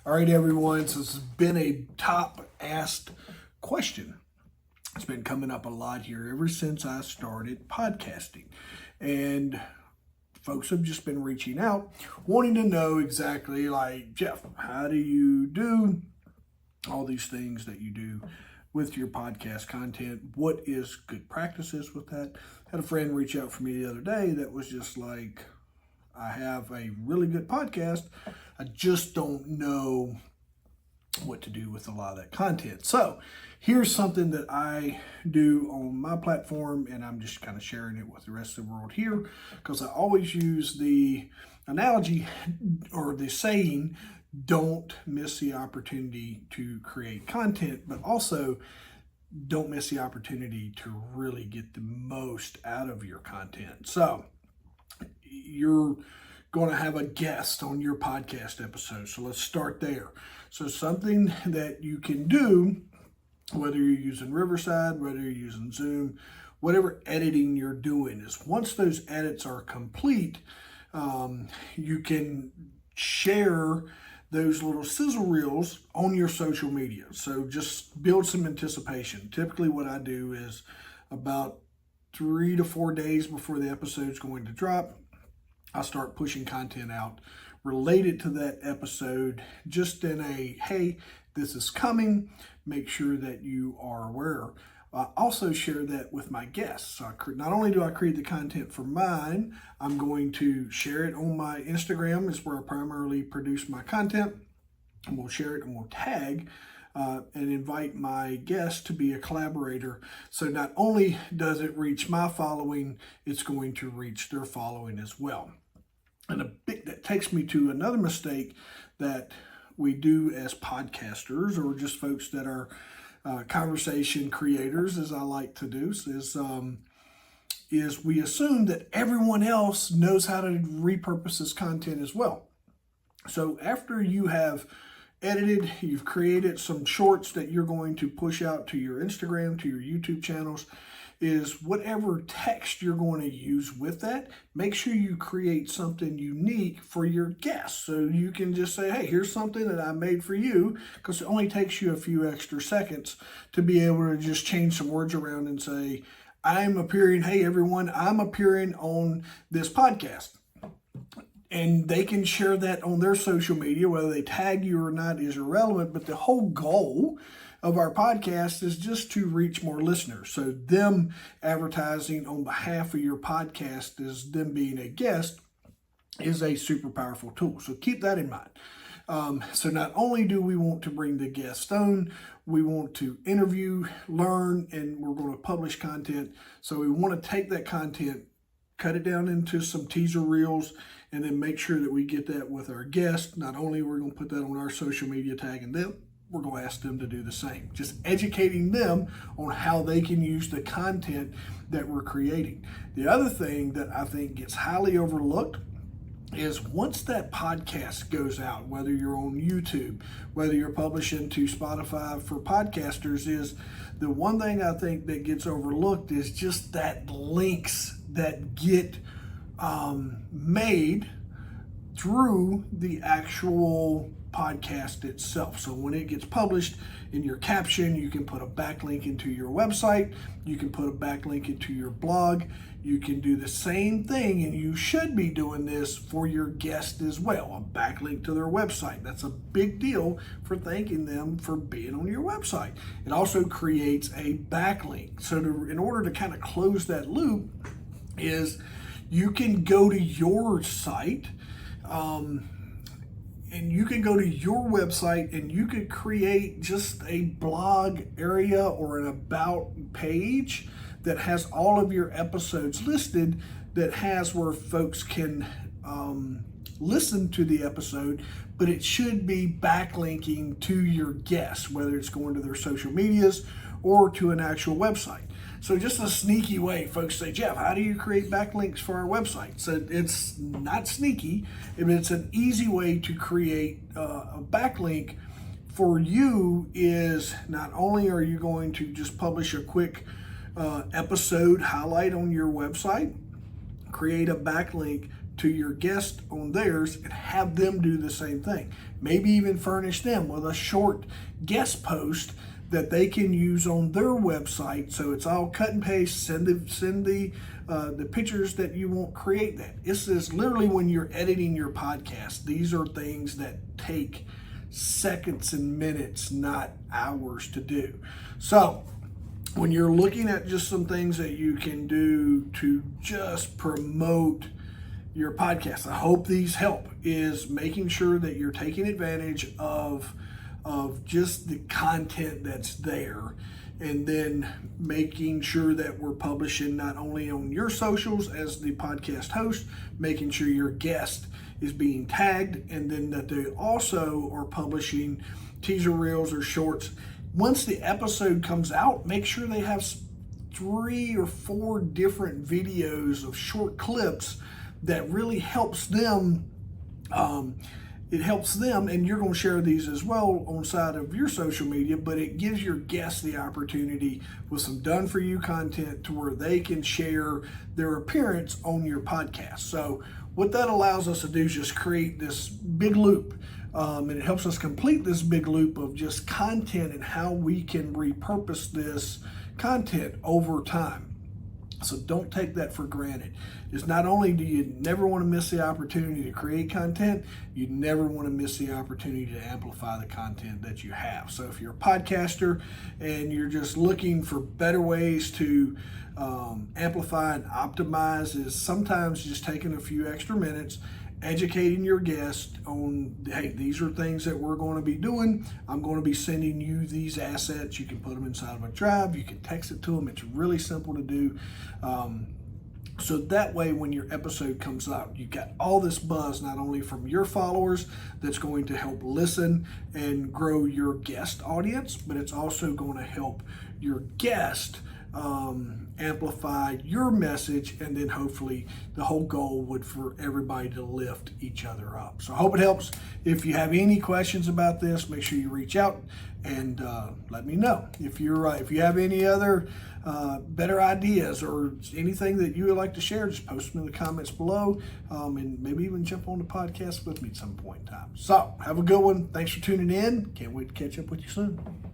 All right, everyone. So this has been a top asked question. It's been coming up a lot here ever since I started podcasting. And folks have just been reaching out, wanting to know exactly like, Jeff, how do you do all these things that you do with your podcast content? What is good practices with that? I had a friend reach out for me the other day that was just like, I have a really good podcast. I just don't know what to do with a lot of that content. So here's something that I do on my platform, and I'm just kind of sharing it with the rest of the world here because I always use the analogy or the saying, don't miss the opportunity to create content, but also don't miss the opportunity to really get the most out of your content. So you're going to have a guest on your podcast episode. So let's start there. So something that you can do, whether you're using Riverside, whether you're using Zoom, whatever editing you're doing, is once those edits are complete, you can share those little sizzle reels on your social media. So just build some anticipation. Typically what I do is about 3 to 4 days before the episode's going to drop, I start pushing content out related to that episode, just in a, hey, this is coming, make sure that you are aware. I also share that with my guests. So not only do I create the content for mine, I'm going to share it on my Instagram, is where I primarily produce my content, and we'll share it and we'll tag and invite my guest to be a collaborator. So not only does it reach my following, it's going to reach their following as well. And that takes me to another mistake that we do as podcasters, or just folks that are conversation creators, as I like to do, is we assume that everyone else knows how to repurpose this content as well. So after you have edited, you've created some shorts that you're going to push out to your Instagram, to your YouTube channels, is whatever text you're going to use with that, make sure you create something unique for your guests. So you can just say, hey, here's something that I made for you, because it only takes you a few extra seconds to be able to just change some words around and say, hey everyone, I'm appearing on this podcast. And they can share that on their social media. Whether they tag you or not is irrelevant, but the whole goal of our podcast is just to reach more listeners. So them advertising on behalf of your podcast, as them being a guest, is a super powerful tool. So keep that in mind. So not only do we want to bring the guest on, we want to interview, learn, and we're going to publish content. So we want to take that content, cut it down into some teaser reels, and then make sure that we get that with our guests. Not only we're going to put that on our social media, tagging them, we're going to ask them to do the same. Just educating them on how they can use the content that we're creating. The other thing that I think gets highly overlooked is once that podcast goes out, whether you're on YouTube, whether you're publishing to Spotify for podcasters, is the one thing I think that gets overlooked is just that links that get made through the actual podcast itself. So when it gets published, in your caption, you can put a backlink into your website, you can put a backlink into your blog, you can do the same thing, and you should be doing this for your guest as well, a backlink to their website. That's a big deal for thanking them for being on your website. It also creates a backlink. So in order to kind of close that loop, is you can go to your site, and you can go to your website and you could create just a blog area or an about page that has all of your episodes listed, that has where folks can listen to the episode, but it should be backlinking to your guests, whether it's going to their social medias or to an actual website. So just a sneaky way, folks say, Jeff, how do you create backlinks for our website? So it's not sneaky, it's an easy way to create a backlink for you. Is not only are you going to just publish a quick episode highlight on your website, create a backlink to your guest on theirs and have them do the same thing. Maybe even furnish them with a short guest post that they can use on their website. So it's all cut and paste. Send the pictures that you want. Create that. This is literally when you're editing your podcast. These are things that take seconds and minutes, not hours to do. So when you're looking at just some things that you can do to just promote your podcast, I hope these help, is making sure that you're taking advantage of just the content that's there, and then making sure that we're publishing not only on your socials as the podcast host, making sure your guest is being tagged, and then that they also are publishing teaser reels or shorts. Once the episode comes out, make sure they have 3 or 4 different videos of short clips that really helps them. It helps them, and you're going to share these as well on side of your social media, but it gives your guests the opportunity with some done for you content to where they can share their appearance on your podcast. So what that allows us to do is just create this big loop. And it helps us complete this big loop of just content and how we can repurpose this content over time. So don't take that for granted. It's not only do you never want to miss the opportunity to create content, you never want to miss the opportunity to amplify the content that you have. So if you're a podcaster and you're just looking for better ways to amplify and optimize, is sometimes just taking a few extra minutes, educating your guest on, hey, these are things that we're going to be doing. I'm going to be sending you these assets. You can put them inside of a drive. You can text it to them. It's really simple to do. So that way, when your episode comes out, you've got all this buzz, not only from your followers, that's going to help listen and grow your guest audience, but it's also going to help your guest amplify your message, and then hopefully the whole goal would for everybody to lift each other up. So I hope it helps. If you have any questions about this, make sure you reach out and let me know. If you have any other better ideas or anything that you would like to share, just post them in the comments below, and maybe even jump on the podcast with me at some point in time. So have a good one. Thanks for tuning in. Can't wait to catch up with you soon.